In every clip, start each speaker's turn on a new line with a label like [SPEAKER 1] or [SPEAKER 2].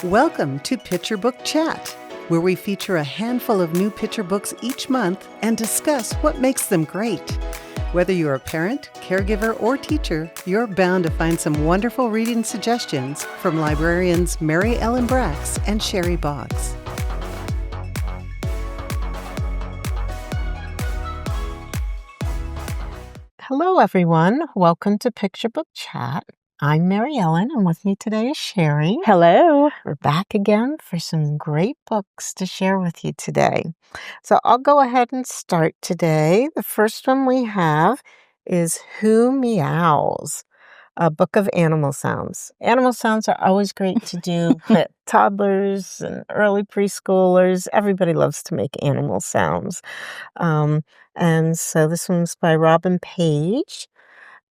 [SPEAKER 1] Welcome to Picture Book Chat, where we feature a handful of new picture books each month and discuss what makes them great. Whether you're a parent, caregiver, or teacher, you're bound to find some wonderful reading suggestions from librarians Mary Ellen Bracks and Sheri Boggs.
[SPEAKER 2] Hello, everyone. Welcome to Picture Book Chat. I'm Mary Ellen, and with me today is Sheri.
[SPEAKER 3] Hello.
[SPEAKER 2] We're back again for some great books to share with you today. So I'll go ahead and start today. The first one we have is Who Meows? A book of animal sounds. Animal sounds are always great to do with toddlers and early preschoolers. Everybody loves to make animal sounds. And so this one's by Robin Page.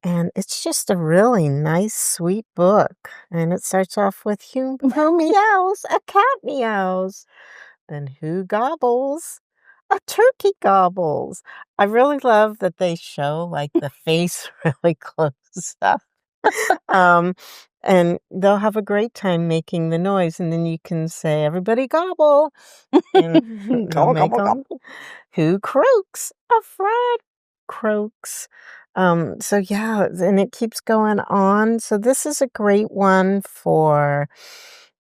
[SPEAKER 2] And it's just a really nice, sweet book. And it starts off with who meows? A cat meows. Then who gobbles? A turkey gobbles. I really love that they show like the face really close up. And they'll have a great time making the noise, and then you can say, everybody gobble. And
[SPEAKER 3] Gobble, gobble, gobble.
[SPEAKER 2] Who croaks? A frog croaks. So yeah, and it keeps going on. So this is a great one for,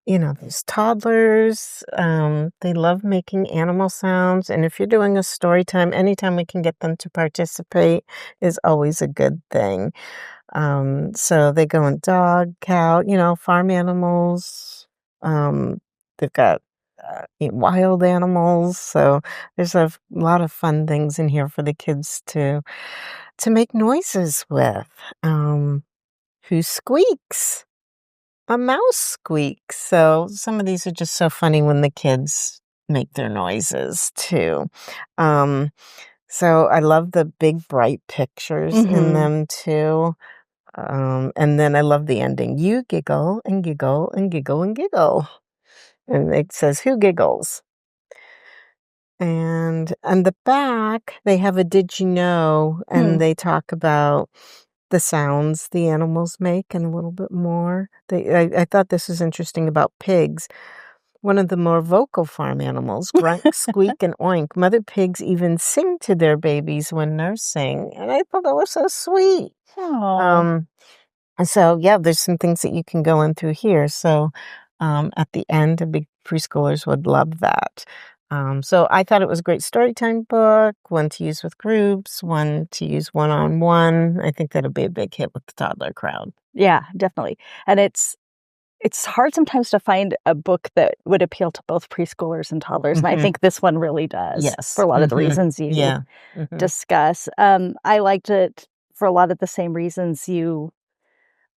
[SPEAKER 2] these toddlers. They love making animal sounds. And if you're doing a story time, anytime we can get them to participate is always a good thing. So they go in dog, cow, farm animals. They've got wild animals. So there's a lot of fun things in here for the kids to make noises with. Who squeaks? A mouse squeaks. So some of these are just so funny when the kids make their noises too. So I love the big bright pictures in them too. And then I love the ending. You giggle and giggle and giggle and giggle. And it says, who giggles? And on the back, they have a did you know? And they talk about the sounds the animals make and a little bit more. I thought this was interesting about pigs. One of the more vocal farm animals, grunt, squeak, and oink. Mother pigs even sing to their babies when nursing. And I thought that was so sweet.
[SPEAKER 3] Aww.
[SPEAKER 2] And so, yeah, there's some things that you can go in through here. So at the end, the big preschoolers would love that. So I thought it was a great storytime book, one to use with groups, one to use one-on-one. I think that'll be a big hit with the toddler crowd.
[SPEAKER 3] Yeah, definitely. And it's hard sometimes to find a book that would appeal to both preschoolers and toddlers. And I think this one really does.
[SPEAKER 2] Yes.
[SPEAKER 3] For a lot of the reasons you discuss. I liked it for a lot of the same reasons you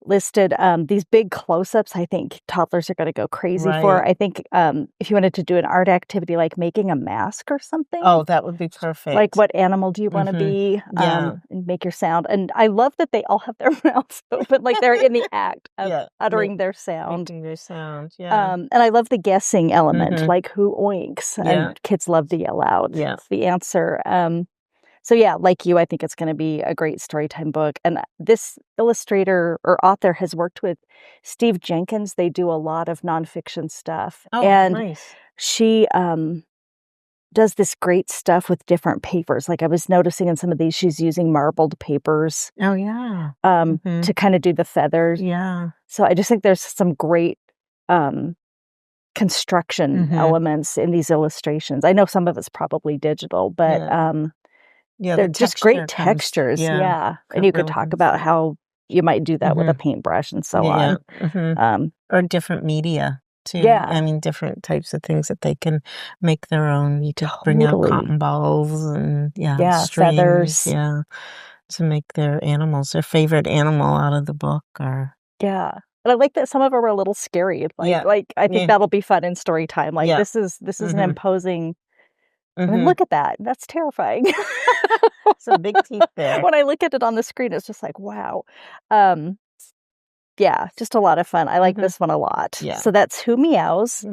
[SPEAKER 3] listed. These big close-ups, I think toddlers are going to go crazy for. I think if you wanted to do an art activity like making a mask or something.
[SPEAKER 2] Oh, that would be perfect.
[SPEAKER 3] Like what animal do you want to be? And make your sound. And I love that they all have their mouths open, like they're in the act of uttering their sound.
[SPEAKER 2] Making their sound, yeah.
[SPEAKER 3] And I love the guessing element, like who oinks. And kids love to yell out the answer. So yeah, like you, I think it's going to be a great storytime book. And this illustrator or author has worked with Steve Jenkins. They do a lot of nonfiction stuff.
[SPEAKER 2] Oh,
[SPEAKER 3] and
[SPEAKER 2] nice.
[SPEAKER 3] She does this great stuff with different papers. Like I was noticing in some of these, she's using marbled papers.
[SPEAKER 2] Oh, yeah.
[SPEAKER 3] To kind of do the feathers.
[SPEAKER 2] Yeah.
[SPEAKER 3] So I just think there's some great construction elements in these illustrations. I know some of it's probably digital, but they're just great textures. Yeah. And you could talk about how you might do that with a paintbrush and so on.
[SPEAKER 2] Or different media too.
[SPEAKER 3] Yeah.
[SPEAKER 2] I mean, different types of things that they can make their own. You could bring out cotton balls and strings,
[SPEAKER 3] feathers.
[SPEAKER 2] Yeah. To make their animals, their favorite animal out of the book.
[SPEAKER 3] Yeah. And I like that some of them are a little scary. Like I think that'll be fun in story time. Like this is an imposing. I mean, look at that. That's terrifying.
[SPEAKER 2] Some big teeth there.
[SPEAKER 3] When I look at it on the screen, it's just like, wow. Just a lot of fun. I like this one a lot.
[SPEAKER 2] Yeah.
[SPEAKER 3] So that's Who Meows,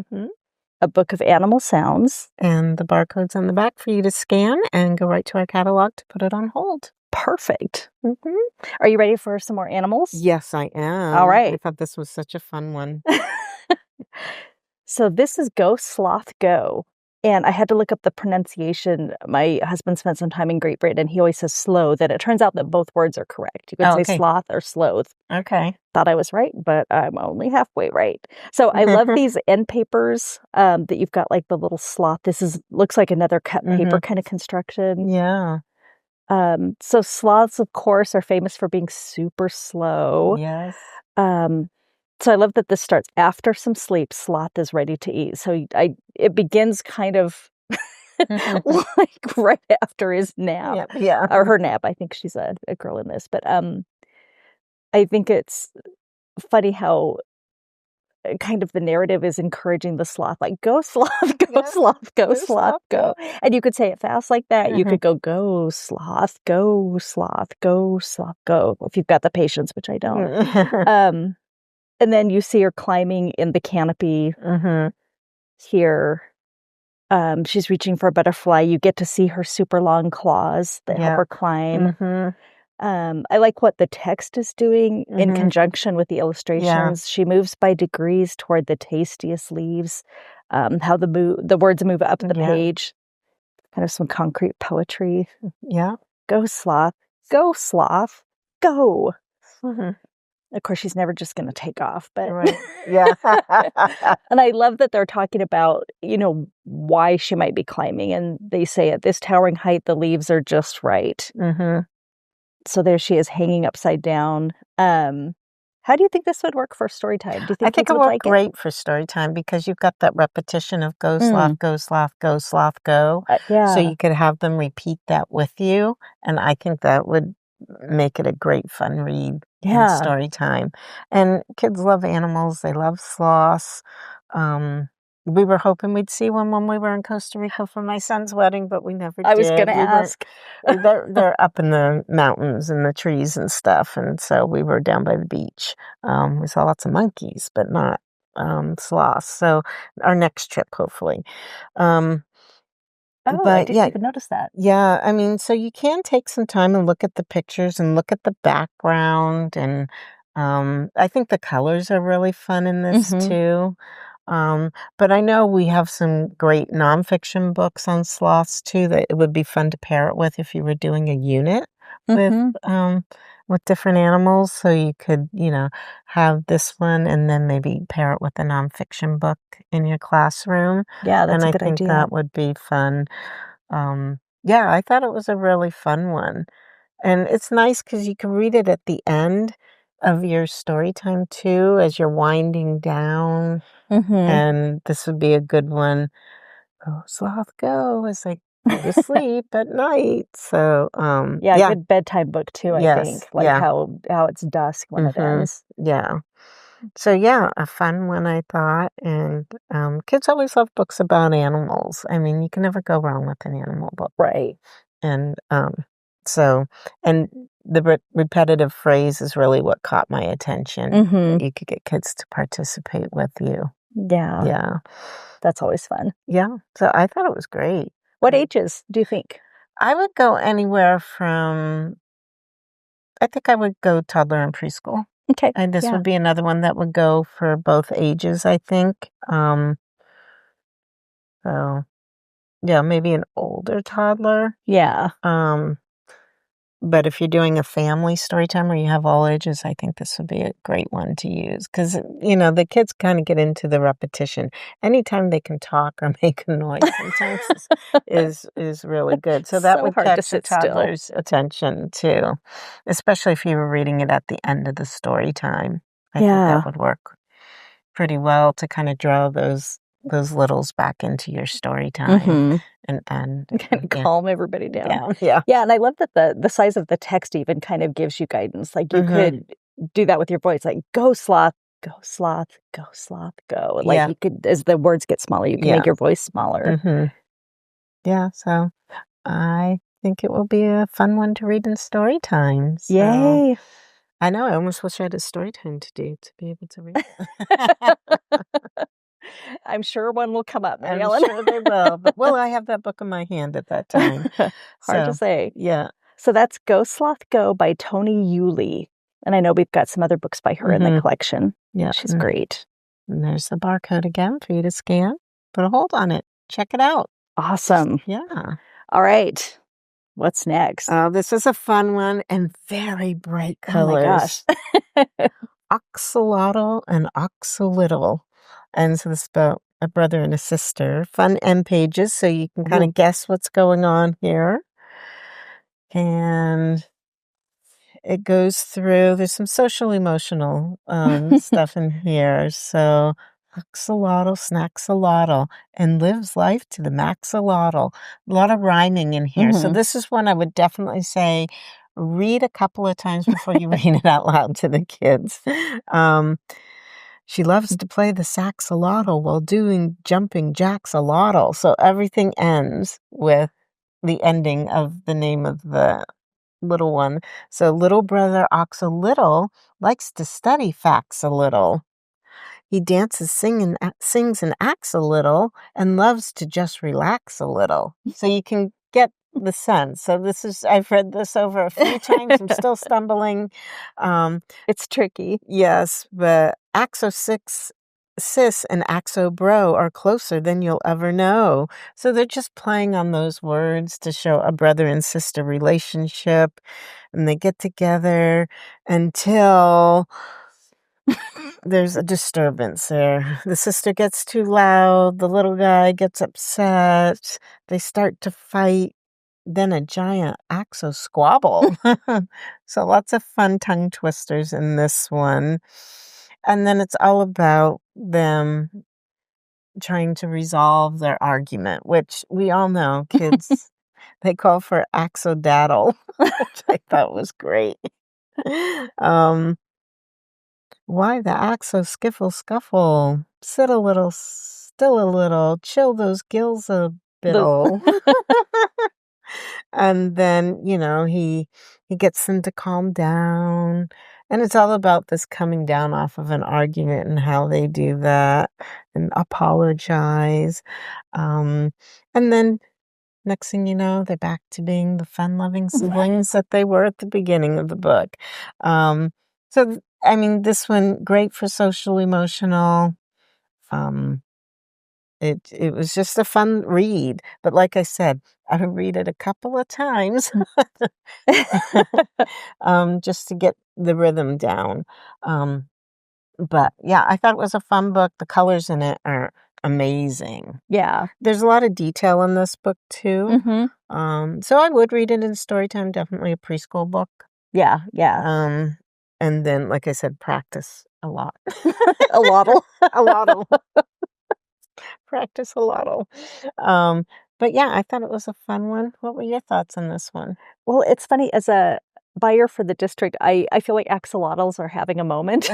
[SPEAKER 3] a book of animal sounds.
[SPEAKER 2] And the barcode's on the back for you to scan and go right to our catalog to put it on hold.
[SPEAKER 3] Perfect. Are you ready for some more animals?
[SPEAKER 2] Yes, I am.
[SPEAKER 3] All right.
[SPEAKER 2] I thought this was such a fun one.
[SPEAKER 3] So this is Go Sloth Go. And I had to look up the pronunciation. My husband spent some time in Great Britain, and he always says sloth, and it turns out that both words are correct. You could say sloth or sloth.
[SPEAKER 2] Okay.
[SPEAKER 3] Thought I was right, but I'm only halfway right. So I love these end papers that you've got like the little sloth. Looks like another cut paper kind of construction.
[SPEAKER 2] Yeah.
[SPEAKER 3] So sloths, of course, are famous for being super slow.
[SPEAKER 2] Yes.
[SPEAKER 3] So I love that this starts after some sleep. Sloth is ready to eat. So it begins kind of like right after his nap.
[SPEAKER 2] Yeah.
[SPEAKER 3] Or her nap. I think she's a girl in this. But I think it's funny how kind of the narrative is encouraging the sloth, like, go sloth, go sloth, go sloth, go. And you could say it fast like that. You could go sloth, go sloth, go sloth, go, if you've got the patience, which I don't. And then you see her climbing in the canopy here. She's reaching for a butterfly. You get to see her super long claws that help her climb. I like what the text is doing in conjunction with the illustrations. She moves by degrees toward the tastiest leaves. How the words move up the page. Kind of some concrete poetry.
[SPEAKER 2] Yeah.
[SPEAKER 3] Go sloth, go sloth, go. Of course, she's never just going to take off, but
[SPEAKER 2] yeah.
[SPEAKER 3] And I love that they're talking about, why she might be climbing, and they say at this towering height, the leaves are just right. So there she is, hanging upside down. How do you think this would work for story time? Do you think
[SPEAKER 2] I think it
[SPEAKER 3] would
[SPEAKER 2] would
[SPEAKER 3] like
[SPEAKER 2] great for story time because you've got that repetition of go sloth, go sloth, go sloth, go. So you could have them repeat that with you, and I think that would make it a great fun read in story time. And kids love animals. They love sloths. We were hoping we'd see one when we were in Costa Rica for my son's wedding, but we never did.
[SPEAKER 3] I was going to ask.
[SPEAKER 2] They're up in the mountains and the trees and stuff, and so we were down by the beach. We saw lots of monkeys, but not sloths. So our next trip, hopefully.
[SPEAKER 3] I didn't even notice that.
[SPEAKER 2] Yeah, I mean, so you can take some time and look at the pictures and look at the background, and I think the colors are really fun in this too. But I know we have some great nonfiction books on sloths too that it would be fun to pair it with if you were doing a unit with different animals. So you could, have this one and then maybe pair it with a nonfiction book in your classroom.
[SPEAKER 3] Yeah, that's
[SPEAKER 2] a
[SPEAKER 3] good idea.
[SPEAKER 2] And I think that would be fun. I thought it was a really fun one. And it's nice because you can read it at the end of your story time too, as you're winding down. And this would be a good one. Go sloth, go, as I go to sleep at night. So
[SPEAKER 3] good bedtime book too. I think how it's dusk when it ends.
[SPEAKER 2] Yeah. So a fun one, I thought. And kids always love books about animals. I mean, you can never go wrong with an animal book,
[SPEAKER 3] right?
[SPEAKER 2] And and the repetitive phrase is really what caught my attention. You could get kids to participate with you.
[SPEAKER 3] Yeah. That's always fun.
[SPEAKER 2] Yeah. So I thought it was great.
[SPEAKER 3] What ages do you think?
[SPEAKER 2] I would go anywhere from, I think I would go toddler and preschool.
[SPEAKER 3] Okay.
[SPEAKER 2] And this would be another one that would go for both ages, I think. Maybe an older toddler.
[SPEAKER 3] Yeah.
[SPEAKER 2] But if you're doing a family story time where you have all ages, I think this would be a great one to use. Because, the kids kind of get into the repetition. Anytime they can talk or make a noise sometimes is really good. So that would catch the toddler's attention too. Especially if you were reading it at the end of the story time. I think that would work pretty well to kind of draw those littles back into your story time and kind of
[SPEAKER 3] calm everybody down.
[SPEAKER 2] Yeah.
[SPEAKER 3] And I love that the size of the text even kind of gives you guidance. Like you could do that with your voice, like go sloth, go sloth, go sloth, go. Like you could, as the words get smaller, you can make your voice smaller.
[SPEAKER 2] Yeah, so I think it will be a fun one to read in story time. So.
[SPEAKER 3] Yay!
[SPEAKER 2] I know. I almost wish I had a story time to do to be able to read it.
[SPEAKER 3] I'm sure one will come up,
[SPEAKER 2] I'm
[SPEAKER 3] Allan.
[SPEAKER 2] sure they will. But, I have that book in my hand at that time.
[SPEAKER 3] Hard to say.
[SPEAKER 2] Yeah.
[SPEAKER 3] So that's Go Sloth Go by Toni Yuly. And I know we've got some other books by her in the collection.
[SPEAKER 2] Yeah.
[SPEAKER 3] She's great.
[SPEAKER 2] And there's the barcode again for you to scan. Put a hold on it. Check it out.
[SPEAKER 3] Awesome.
[SPEAKER 2] Yeah.
[SPEAKER 3] All right. What's next?
[SPEAKER 2] This is a fun one and very bright colors.
[SPEAKER 3] Oh my gosh.
[SPEAKER 2] Axolotl and Axolittle. And so this is about a brother and a sister. Fun end pages so you can kind of guess what's going on here. And it goes through, there's some social emotional stuff in here. So Axolotl snacksolotl and lives life to the maxolotl. A lot of rhyming in here. So this is one I would definitely say read a couple of times before you read it out loud to the kids. She loves to play the saxolotl while doing jumping jaxolotl. So everything ends with the ending of the name of the little one. So little brother Axolotl likes to study facts a little. He dances, sings and acts a little and loves to just relax a little. So you can get the sense. So I've read this over a few times. I'm still stumbling.
[SPEAKER 3] It's tricky.
[SPEAKER 2] Yes, but Sis and Axo Bro are closer than you'll ever know. So they're just playing on those words to show a brother and sister relationship. And they get together until there's a disturbance there. The sister gets too loud. The little guy gets upset. They start to fight. Then a giant axo squabble. So lots of fun tongue twisters in this one. And then it's all about them trying to resolve their argument, which we all know kids, they call for axodaddle, which I thought was great. Why the axo skiffle scuffle? Sit a little, still a little, chill those gills a bittle. And then, he gets them to calm down. And it's all about this coming down off of an argument and how they do that and apologize. And then next thing you know, they're back to being the fun-loving siblings that they were at the beginning of the book. So, I mean, this one, great for social emotional. It was just a fun read. But like I said, I would read it a couple of times just to get the rhythm down. But yeah, I thought it was a fun book. The colors in it are amazing.
[SPEAKER 3] Yeah.
[SPEAKER 2] There's a lot of detail in this book too. So I would read it in story time, definitely a preschool book.
[SPEAKER 3] Yeah.
[SPEAKER 2] And then, like I said, practice a lot.
[SPEAKER 3] A lot.
[SPEAKER 2] Practice a lot. But yeah, I thought it was a fun one. What were your thoughts on this one?
[SPEAKER 3] Well, it's funny, as a buyer for the district, I feel like axolotls are having a moment.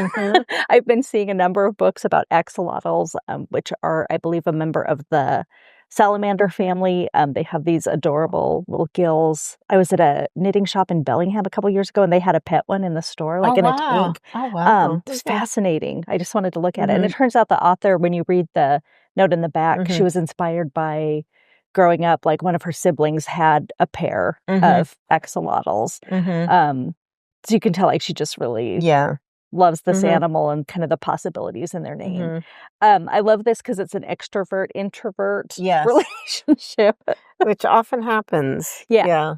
[SPEAKER 3] I've been seeing a number of books about axolotls, which are, I believe, a member of the salamander family. They have these adorable little gills. I was at a knitting shop in Bellingham a couple years ago, and they had a pet one in the store, like in a tank.
[SPEAKER 2] Oh, wow.
[SPEAKER 3] It's fascinating. I just wanted to look at it. And it turns out the author, when you read the note in the back, she was inspired by growing up, like one of her siblings had a pair of axolotls. So you can tell, like, she just really loves this animal and kind of the possibilities in their name. I love this because it's an extrovert-introvert relationship.
[SPEAKER 2] Which often happens.
[SPEAKER 3] Yeah.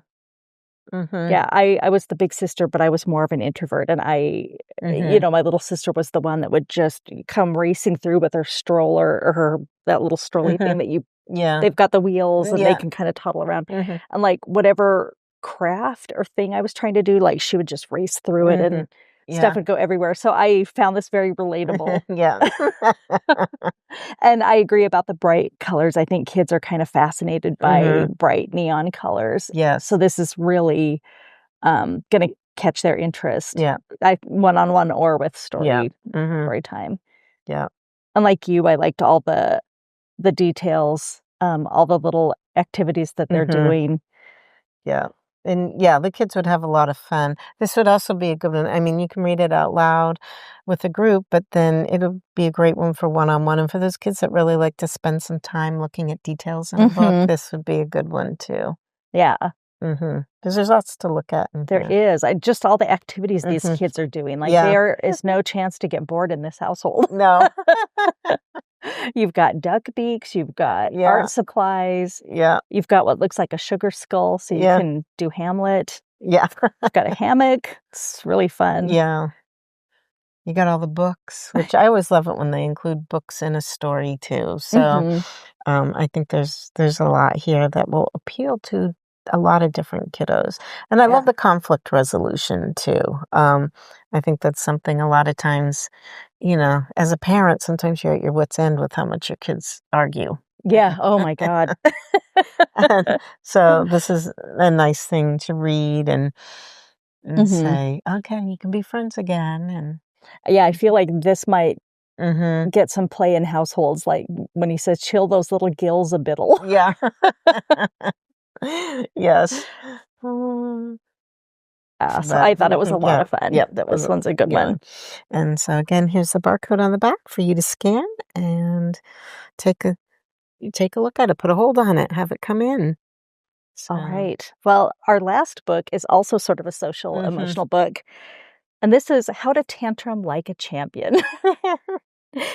[SPEAKER 3] I was the big sister, but I was more of an introvert. And my little sister was the one that would just come racing through with her stroller or that little strolley thing that they've got the wheels and they can kind of toddle around. And like whatever craft or thing I was trying to do, like she would just race through it and stuff would go everywhere. So I found this very relatable. And I agree about the bright colors. I think kids are kind of fascinated by bright neon colors. So this is really going to catch their interest. One-on-one or with story time. And like you, I liked all the details, all the little activities that they're doing.
[SPEAKER 2] And the kids would have a lot of fun. This would also be a good one. I mean, you can read it out loud with a group, but then it'll be a great one for one-on-one. And for those kids that really like to spend some time looking at details in a book, this would be a good one too.
[SPEAKER 3] Yeah.
[SPEAKER 2] Because there's lots to look at.
[SPEAKER 3] There is. Just all the activities these kids are doing. Like, there is no chance to get bored in this household.
[SPEAKER 2] No.
[SPEAKER 3] You've got duck beaks. You've got art supplies.
[SPEAKER 2] Yeah.
[SPEAKER 3] You've got what looks like a sugar skull, so you can do Hamlet.
[SPEAKER 2] Yeah.
[SPEAKER 3] You've got a hammock. It's really fun.
[SPEAKER 2] Yeah. You got all the books, which I always love it when they include books in a story too. So I think there's a lot here that will appeal to a lot of different kiddos. And I love the conflict resolution too. I think that's something a lot of times, as a parent, sometimes you're at your wit's end with how much your kids argue.
[SPEAKER 3] Yeah. Oh my God.
[SPEAKER 2] And so this is a nice thing to read and say, okay, you can be friends again. And
[SPEAKER 3] yeah, I feel like this might get some play in households, like when he says, chill those little gills a bittle.
[SPEAKER 2] Yeah. Yes.
[SPEAKER 3] So I thought it was a lot of fun.
[SPEAKER 2] Yeah,
[SPEAKER 3] this one's a good one.
[SPEAKER 2] And so again, here's the barcode on the back for you to scan and take a look at it, put a hold on it, have it come in. So.
[SPEAKER 3] All right. Well, our last book is also sort of a social emotional book. And this is How to Tantrum Like a Champion.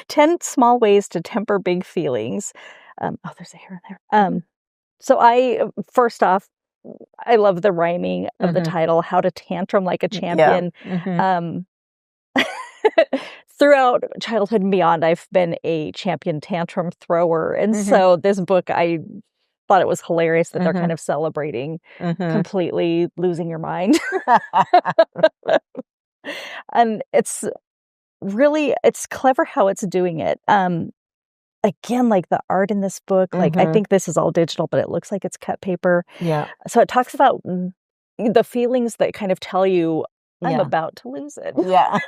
[SPEAKER 3] 10 Small Ways to Temper Big Feelings. There's a hair in there. So first off, I love the rhyming of the title, How to Tantrum Like a Champion. Yeah. Throughout childhood and beyond, I've been a champion tantrum thrower. And so this book, I thought it was hilarious that they're kind of celebrating completely losing your mind. And it's clever how it's doing it. Again, like the art in this book, like I think this is all digital, but it looks like it's cut paper.
[SPEAKER 2] Yeah.
[SPEAKER 3] So it talks about the feelings that kind of tell you, I'm about to lose it.
[SPEAKER 2] Yeah.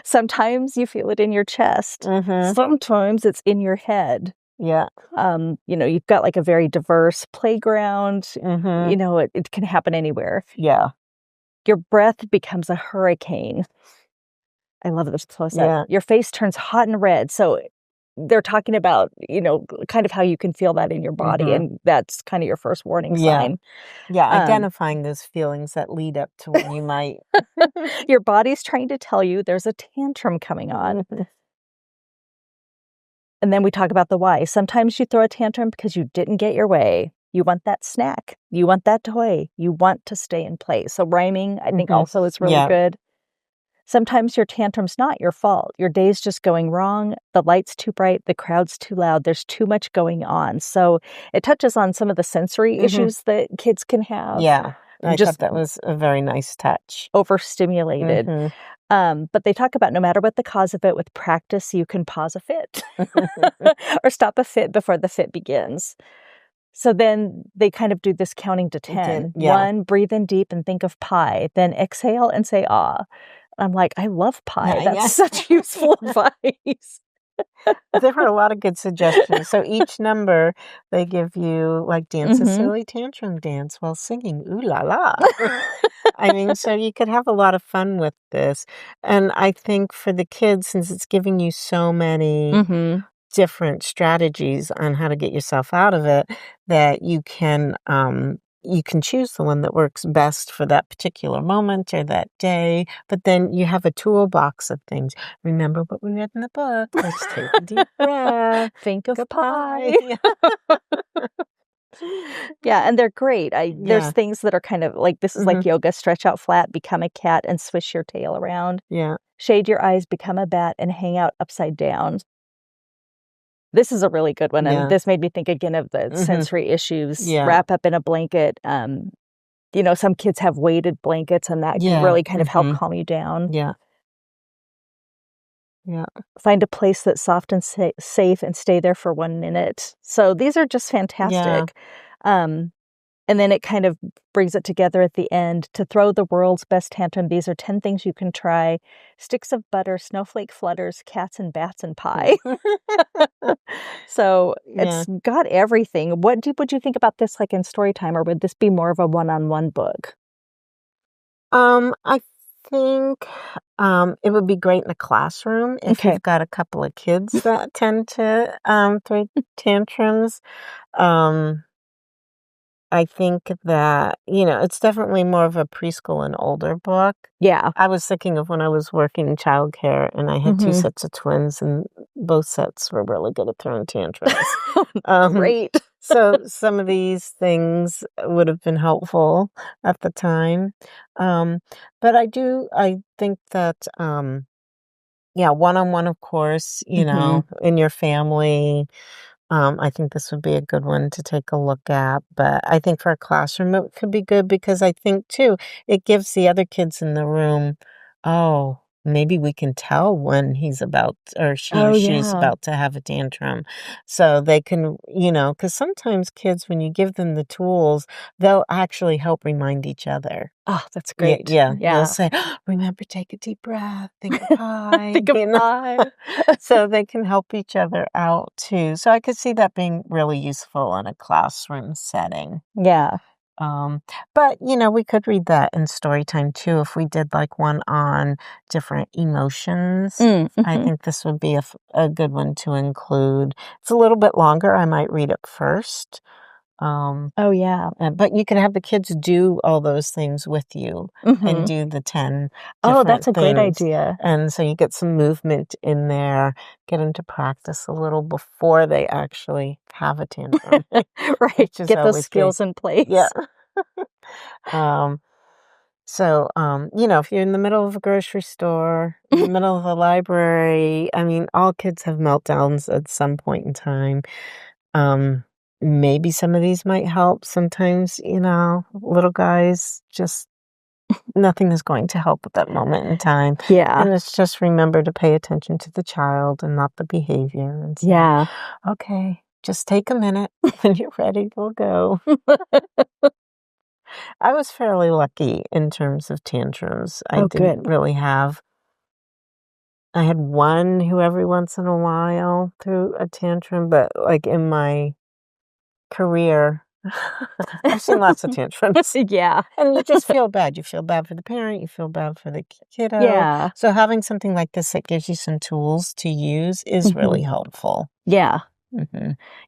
[SPEAKER 3] Sometimes you feel it in your chest. Sometimes it's in your head.
[SPEAKER 2] Yeah.
[SPEAKER 3] You've got like a very diverse playground. It can happen anywhere.
[SPEAKER 2] Yeah.
[SPEAKER 3] Your breath becomes a hurricane. I love this close up. Yeah. Your face turns hot and red. So they're talking about, kind of how you can feel that in your body. And that's kind of your first warning sign.
[SPEAKER 2] Yeah, identifying those feelings that lead up to when you might.
[SPEAKER 3] Your body's trying to tell you there's a tantrum coming on. And then we talk about the why. Sometimes you throw a tantrum because you didn't get your way. You want that snack. You want that toy. You want to stay in place. So rhyming, I think, also is really good. Sometimes your tantrum's not your fault. Your day's just going wrong. The light's too bright. The crowd's too loud. There's too much going on. So it touches on some of the sensory issues that kids can have.
[SPEAKER 2] Yeah. I thought that was a very nice touch.
[SPEAKER 3] Overstimulated. But they talk about no matter what the cause of it, with practice, you can pause a fit or stop a fit before the fit begins. So then they kind of do this counting to 10. 1, breathe in deep and think of pie. Then exhale and say, ah. I'm like, I love pie. That's such useful advice.
[SPEAKER 2] There were a lot of good suggestions. So each number, they give you, like, dance a silly tantrum dance while singing, ooh la la. I mean, so you could have a lot of fun with this. And I think for the kids, since it's giving you so many different strategies on how to get yourself out of it, that you can choose the one that works best for that particular moment or that day. But then you have a toolbox of things. Remember what we read in the book. Let's take a deep breath.
[SPEAKER 3] Think of pie. Yeah, and they're great. There's things that are kind of like, this is like yoga. Stretch out flat, become a cat, and swish your tail around.
[SPEAKER 2] Yeah.
[SPEAKER 3] Shade your eyes, become a bat, and hang out upside down. This is a really good one. And this made me think again of the sensory issues. Wrap up in a blanket. Some kids have weighted blankets, and that can really kind of help calm you down.
[SPEAKER 2] Yeah. Yeah.
[SPEAKER 3] Find a place that's soft and safe and stay there for 1 minute. So these are just fantastic. And then it kind of brings it together at the end. To throw the world's best tantrum, these are 10 things you can try. Sticks of butter, snowflake flutters, cats and bats and pie. So it's got everything. What would you think about this, like in story time, or would this be more of a one-on-one book?
[SPEAKER 2] I think it would be great in the classroom if you've got a couple of kids that tend to throw tantrums. I think that, it's definitely more of a preschool and older book.
[SPEAKER 3] Yeah.
[SPEAKER 2] I was thinking of when I was working in childcare and I had 2 sets of twins, and both sets were really good at throwing tantrums.
[SPEAKER 3] Great.
[SPEAKER 2] So some of these things would have been helpful at the time. But I think that, one-on-one, of course, in your family. I think this would be a good one to take a look at. But I think for a classroom, it could be good because I think, too, it gives the other kids in the room, oh, maybe we can tell when he's about or she or she's about to have a tantrum. So they can, because sometimes kids, when you give them the tools, they'll actually help remind each other.
[SPEAKER 3] Oh, that's great.
[SPEAKER 2] Yeah. They'll say, remember, take a deep breath, think of pie.
[SPEAKER 3] Think of pie.
[SPEAKER 2] So they can help each other out, too. So I could see that being really useful in a classroom setting.
[SPEAKER 3] Yeah.
[SPEAKER 2] But, we could read that in story time, too, if we did like one on different emotions. I think this would be a good one to include. It's a little bit longer. I might read it first.
[SPEAKER 3] Oh, yeah.
[SPEAKER 2] But you can have the kids do all those things with you and do the 10
[SPEAKER 3] that's a great
[SPEAKER 2] things.
[SPEAKER 3] idea.
[SPEAKER 2] And so you get some movement in there, get them to practice a little before they actually have a tantrum.
[SPEAKER 3] Right. Get those skills in place.
[SPEAKER 2] Yeah. So, if you're in the middle of a grocery store, in the middle of a library, I mean, all kids have meltdowns at some point in time. Maybe some of these might help. Sometimes, little guys, just nothing is going to help at that moment in time.
[SPEAKER 3] Yeah.
[SPEAKER 2] And it's just remember to pay attention to the child and not the behavior. And say, okay, just take a minute. When you're ready, we'll go. I was fairly lucky in terms of tantrums. I didn't really have. I had one who every once in a while threw a tantrum, but like in my career, I've seen lots of tantrums.
[SPEAKER 3] Yeah.
[SPEAKER 2] And you just feel bad. You feel bad for the parent. You feel bad for the kiddo.
[SPEAKER 3] Yeah.
[SPEAKER 2] So having something like this that gives you some tools to use is really helpful.
[SPEAKER 3] Yeah.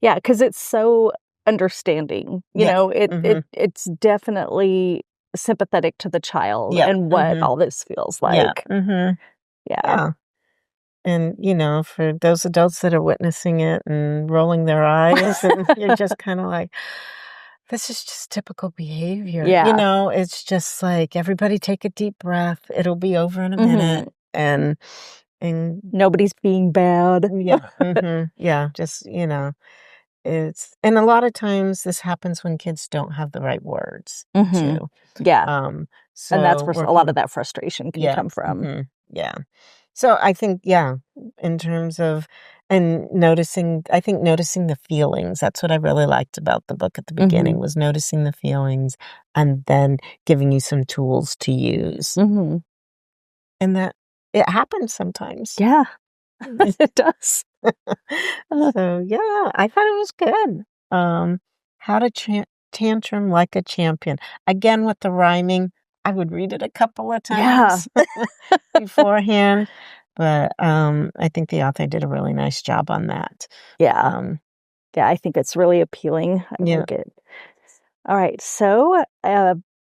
[SPEAKER 3] Yeah, because it's so understanding. It's definitely sympathetic to the child and what all this feels like. Yeah.
[SPEAKER 2] And, for those adults that are witnessing it and rolling their eyes, and you're just kind of like, this is just typical behavior.
[SPEAKER 3] Yeah.
[SPEAKER 2] It's just like, everybody take a deep breath. It'll be over in a minute. And
[SPEAKER 3] nobody's being bad.
[SPEAKER 2] Yeah. Just, it's, and a lot of times this happens when kids don't have the right words too.
[SPEAKER 3] Yeah.
[SPEAKER 2] So
[SPEAKER 3] and that's where a lot of that frustration can come from.
[SPEAKER 2] Yeah. So I think, in terms of, and noticing the feelings. That's what I really liked about the book at the beginning, was noticing the feelings and then giving you some tools to use. And that it happens sometimes.
[SPEAKER 3] Yeah, it does.
[SPEAKER 2] So, I thought it was good. How to tantrum like a champion. Again, with the rhyming, I would read it a couple of times beforehand. But I think the author did a really nice job on that.
[SPEAKER 3] Yeah. I think it's really appealing. I like it. All right. So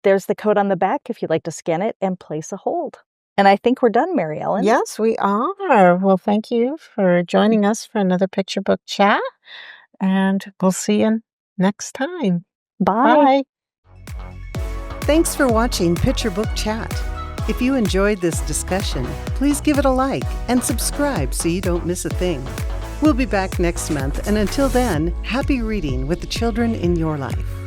[SPEAKER 3] there's the code on the back if you'd like to scan it and place a hold. And I think we're done, Mary Ellen.
[SPEAKER 2] Yes, we are. Well, thank you for joining us for another Picture Book Chat. And we'll see you next time.
[SPEAKER 3] Bye.
[SPEAKER 1] Thanks for watching Picture Book Chat. If you enjoyed this discussion, please give it a like and subscribe so you don't miss a thing. We'll be back next month, and until then, happy reading with the children in your life.